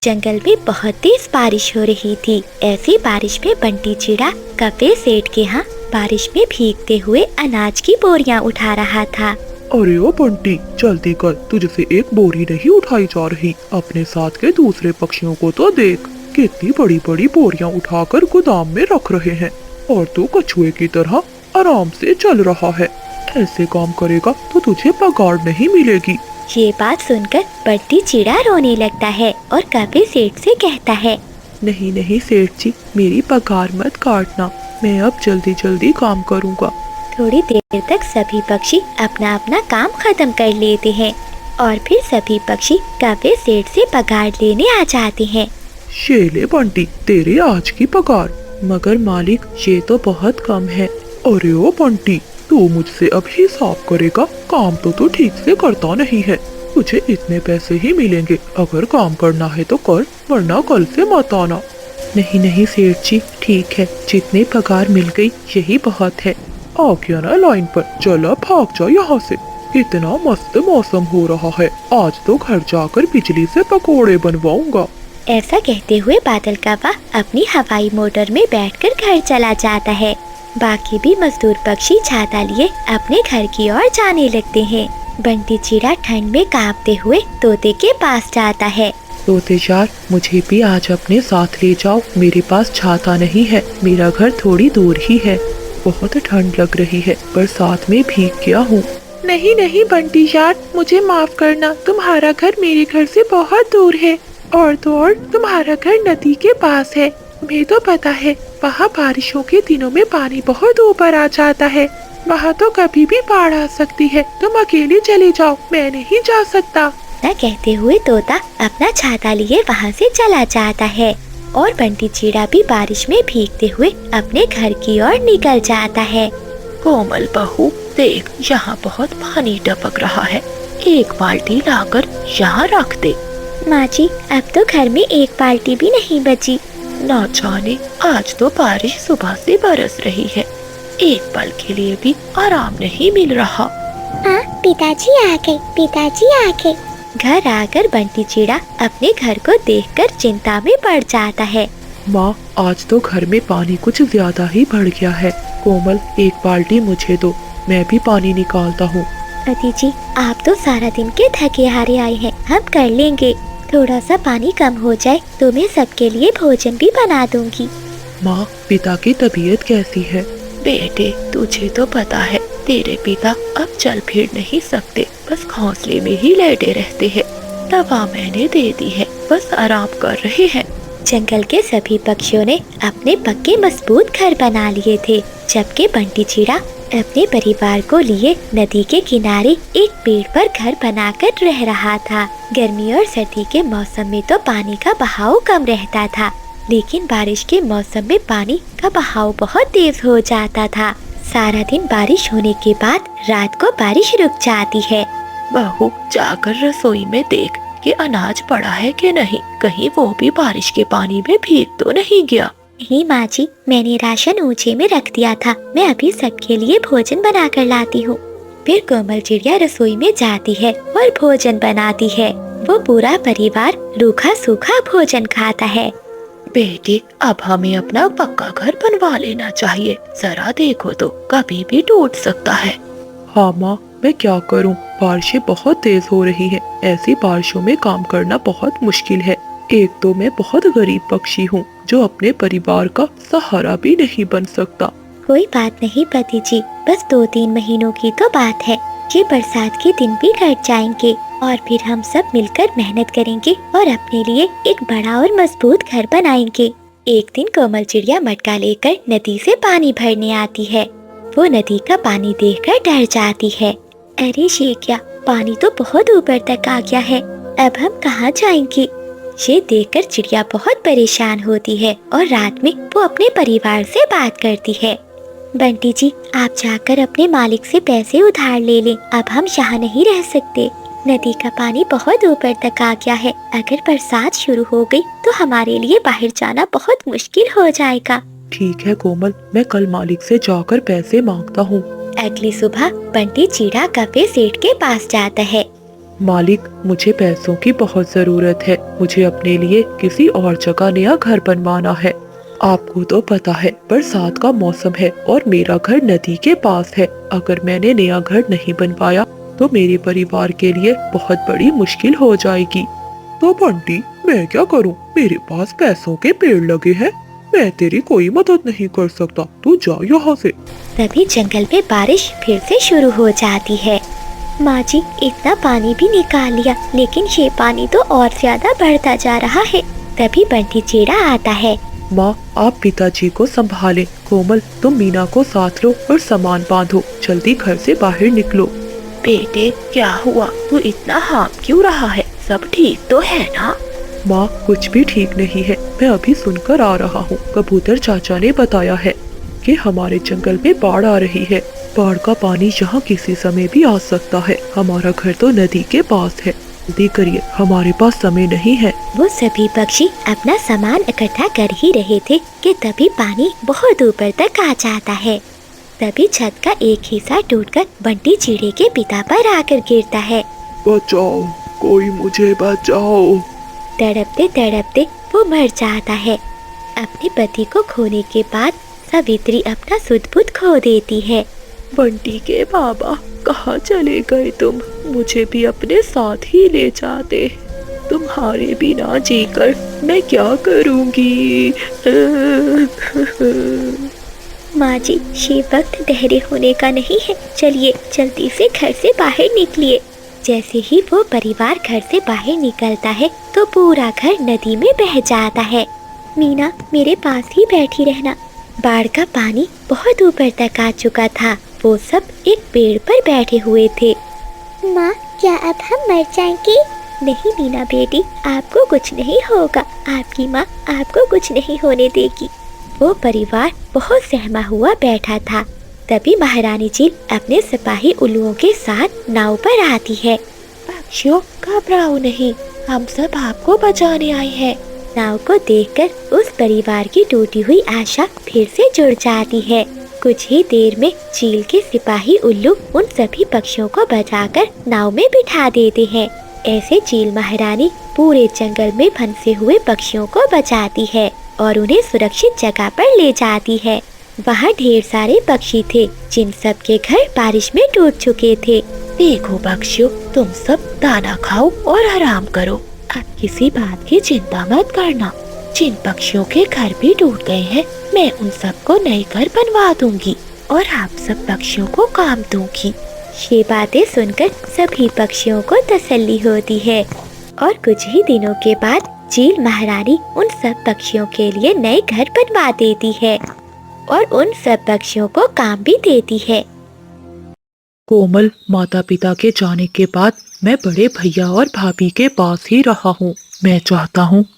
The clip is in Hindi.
जंगल में बहुत तेज बारिश हो रही थी। ऐसी बारिश में बंटी चिड़ा कफे सेठ के यहाँ बारिश में भीगते हुए अनाज की बोरियां उठा रहा था। अरे ओ बंटी, जल्दी कर, तुझसे एक बोरी नहीं उठाई जा रही। अपने साथ के दूसरे पक्षियों को तो देख, कितनी बड़ी बड़ी बोरियां उठाकर गोदाम में रख रहे हैं और तू कछुए की तरह आराम से चल रहा है। ऐसे काम करेगा तो तुझे पगार नहीं मिलेगी। ये बात सुनकर बंटी चिड़ा रोने लगता है और कफे सेठ से कहता है, नहीं नहीं सेठ जी, मेरी पगार मत काटना, मैं अब जल्दी जल्दी काम करूँगा। थोड़ी देर तक सभी पक्षी अपना अपना काम खत्म कर लेते हैं और फिर सभी पक्षी कफे सेठ से पगार लेने आ जाते हैं। शेले बंटी, तेरे आज की पगार। मगर मालिक, ये तो बहुत कम है। अरे ओ बंटी, तू मुझसे अब हिसाब करेगा, काम तो तू ठीक से करता नहीं है। तुझे इतने पैसे ही मिलेंगे, अगर काम करना है तो कर, वरना कल से मत आना। नहीं नहीं सेठ जी, ठीक है, जितनी पगार मिल गई यही बहुत है। आ गया ना लाइन पर, चला भाग जा यहाँ से। कितना मस्त मौसम हो रहा है, आज तो घर जाकर बिजली से पकोड़े बनवाऊंगा। ऐसा कहते हुए बादल कौवा अपनी हवाई मोटर में बैठकर घर चला जाता है। बाकी भी मजदूर पक्षी छाता लिए अपने घर की ओर जाने लगते हैं। बंटी चिड़ा ठंड में कांपते हुए तोते के पास जाता है। तोते यार, मुझे भी आज अपने साथ ले जाओ, मेरे पास छाता नहीं है, मेरा घर थोड़ी दूर ही है। बहुत ठंड लग रही है, पर साथ में भीग गया हूँ। नहीं नहीं बंटी यार, मुझे माफ करना, तुम्हारा घर मेरे घर से बहुत दूर है और तो और तुम्हारा घर नदी के पास है। तुम्हें तो पता है, वहाँ बारिशों के दिनों में पानी बहुत ऊपर आ जाता है। वहाँ तो कभी भी बाढ़ आ सकती है, तुम अकेले चले जाओ, मैं नहीं जा सकता। न कहते हुए तोता अपना छाता लिए वहाँ से चला जाता है और बंटी चिड़ा भी बारिश में भीगते हुए अपने घर की ओर निकल जाता है। कोमल बहू, देख, यहाँ बहुत पानी टपक रहा है, एक बाल्टी लाकर यहाँ रख दे। माँ जी, अब तो घर में एक बाल्टी भी नहीं बची। ना जाने, आज तो बारिश सुबह से बरस रही है, एक पल के लिए भी आराम नहीं मिल रहा। हाँ, पिताजी आ गए, पिताजी आ गए। घर आकर बंटी चिड़ा अपने घर को देखकर चिंता में पड़ जाता है। माँ, आज तो घर में पानी कुछ ज्यादा ही बढ़ गया है। कोमल, एक बाल्टी मुझे दो, मैं भी पानी निकालता हूँ। पति जी, आप तो सारा दिन के थके हारे आए हैं, हम कर लेंगे। थोड़ा सा पानी कम हो जाए तो मैं सबके लिए भोजन भी बना दूंगी। माँ, पिता की तबीयत कैसी है? बेटे, तुझे तो पता है, तेरे पिता अब चल फिर नहीं सकते, बस घोंसले में ही लेटे रहते हैं। दवा मैंने दे दी है, बस आराम कर रहे हैं। जंगल के सभी पक्षियों ने अपने पक्के मजबूत घर बना लिए थे, जबकि बंटी चिड़ा अपने परिवार को लिए नदी के किनारे एक पेड़ पर घर बनाकर रह रहा था। गर्मी और सर्दी के मौसम में तो पानी का बहाव कम रहता था, लेकिन बारिश के मौसम में पानी का बहाव बहुत तेज हो जाता था। सारा दिन बारिश होने के बाद रात को बारिश रुक जाती है। बहू, जाकर रसोई में देख कि अनाज पड़ा है कि नहीं, कहीं वो भी बारिश के पानी में भीग तो नहीं गया। नहीं माँ जी, मैंने राशन ऊंचे में रख दिया था, मैं अभी सबके लिए भोजन बना कर लाती हूँ। फिर कोमल चिड़िया रसोई में जाती है और भोजन बनाती है। वो पूरा परिवार रूखा सूखा भोजन खाता है। बेटे, अब हमें अपना पक्का घर बनवा लेना चाहिए, जरा देखो तो, कभी भी टूट सकता है। हाँ माँ, मैं क्या करूँ, बारिशें बहुत तेज हो रही है, ऐसी बारिशों में काम करना बहुत मुश्किल है। एक तो मैं बहुत गरीब पक्षी हूँ, जो अपने परिवार का सहारा भी नहीं बन सकता। कोई बात नहीं पति जी, बस 2-3 महीनों की तो बात है, ये बरसात के दिन भी कट जाएंगे और फिर हम सब मिलकर मेहनत करेंगे और अपने लिए एक बड़ा और मजबूत घर बनाएंगे। एक दिन कोमल चिड़िया मटका लेकर नदी से पानी भरने आती है। वो नदी का पानी देखकर डर जाती है। अरे ये क्या, पानी तो बहुत ऊपर तक आ गया है, अब हम कहाँ जाएंगे? ये देखकर चिड़िया बहुत परेशान होती है और रात में वो अपने परिवार से बात करती है। बंटी जी, आप जाकर अपने मालिक से पैसे उधार ले लें, अब हम यहाँ नहीं रह सकते। नदी का पानी बहुत ऊपर तक आ गया है, अगर बरसात शुरू हो गई तो हमारे लिए बाहर जाना बहुत मुश्किल हो जाएगा। ठीक है कोमल, मैं कल मालिक से जाकर पैसे मांगता हूँ। अगली सुबह बंटी चिड़ा कफे सेठ के पास जाता है। मालिक, मुझे पैसों की बहुत जरूरत है। मुझे अपने लिए किसी और जगह नया घर बनवाना है। आपको तो पता है बरसात का मौसम है और मेरा घर नदी के पास है। अगर मैंने नया घर नहीं बनवाया तो मेरे परिवार के लिए बहुत बड़ी मुश्किल हो जाएगी। तो बंटी, मैं क्या करूं? मेरे पास पैसों के पेड़ लगे हैं। मैं तेरी कोई मदद नहीं कर सकता। तू जा यहाँ से। तभी जंगल में बारिश फिर से शुरू हो जाती है। माँ जी, इतना पानी भी निकाल लिया, लेकिन ये पानी तो और ज्यादा बढ़ता जा रहा है। तभी बंटी चिड़ा आता है। माँ, आप पिताजी को संभालें। कोमल, तुम मीना को साथ लो और सामान बांधो। जल्दी घर से बाहर निकलो। बेटे, क्या हुआ? तू इतना हाँफ क्यों रहा है? सब ठीक तो है ना? माँ, कुछ भी ठीक नहीं है। मैं अभी सुनकर आ रहा हूँ। कबूतर चाचा ने बताया है कि हमारे जंगल में बाढ़ आ रही है। बाढ़ का पानी यहाँ किसी समय भी आ सकता है। हमारा घर तो नदी के पास है। जल्दी करिए, हमारे पास समय नहीं है। वो सभी पक्षी अपना सामान इकट्ठा कर ही रहे थे कि तभी पानी बहुत ऊपर तक आ जाता है। तभी छत का एक हिस्सा टूटकर बंटी चिड़े के पिता पर आकर गिरता है। बचाओ, कोई मुझे बचाओ। तड़पते तड़पते वो मर जाता है। अपने पति को खोने के बाद सावित्री अपना सुध बुध खो देती है। बंटी के बाबा, कहाँ चले गए तुम? मुझे भी अपने साथ ही ले जाते। तुम्हारे बिना जीकर मैं क्या करूँगी? माँ जी, ये वक्त ठहरे होने का नहीं है। चलिए जल्दी से घर से बाहर निकलिए। जैसे ही वो परिवार घर से बाहर निकलता है तो पूरा घर नदी में बह जाता है। मीना, मेरे पास ही बैठी रहना। बाढ़ का पानी बहुत ऊपर तक आ चुका था। वो सब एक पेड़ पर बैठे हुए थे। माँ, क्या अब हम मर जाएंगे? नहीं मीना बेटी, आपको कुछ नहीं होगा। आपकी माँ आपको कुछ नहीं होने देगी। वो परिवार बहुत सहमा हुआ बैठा था। तभी महारानी चील अपने सिपाही उल्लुओं के साथ नाव पर आती है। पक्षियों, घबराओ नहीं, हम सब आपको बचाने आए हैं। नाव को देखकर उस परिवार की टूटी हुई आशा फिर से जुड़ जाती है। कुछ ही देर में चील के सिपाही उल्लू उन सभी पक्षियों को बचाकर नाव में बिठा देते हैं। ऐसे चील महारानी पूरे जंगल में फंसे हुए पक्षियों को बचाती है और उन्हें सुरक्षित जगह पर ले जाती है। वहाँ ढेर सारे पक्षी थे जिन सब के घर बारिश में टूट चुके थे। देखो पक्षियों, तुम सब दाना खाओ और आराम करो। अब किसी बात की चिंता मत करना। जिन पक्षियों के घर भी टूट गए हैं, मैं उन सबको नए घर बनवा दूंगी और आप सब पक्षियों को काम दूंगी। ये बातें सुनकर सभी पक्षियों को तसल्ली होती है और कुछ ही दिनों के बाद चील महारानी उन सब पक्षियों के लिए नए घर बनवा देती है और उन सब पक्षियों को काम भी देती है। कोमल, माता पिता के जाने के बाद मैं बड़े भैया और भाभी के पास ही रहा हूँ। मैं चाहता हूँ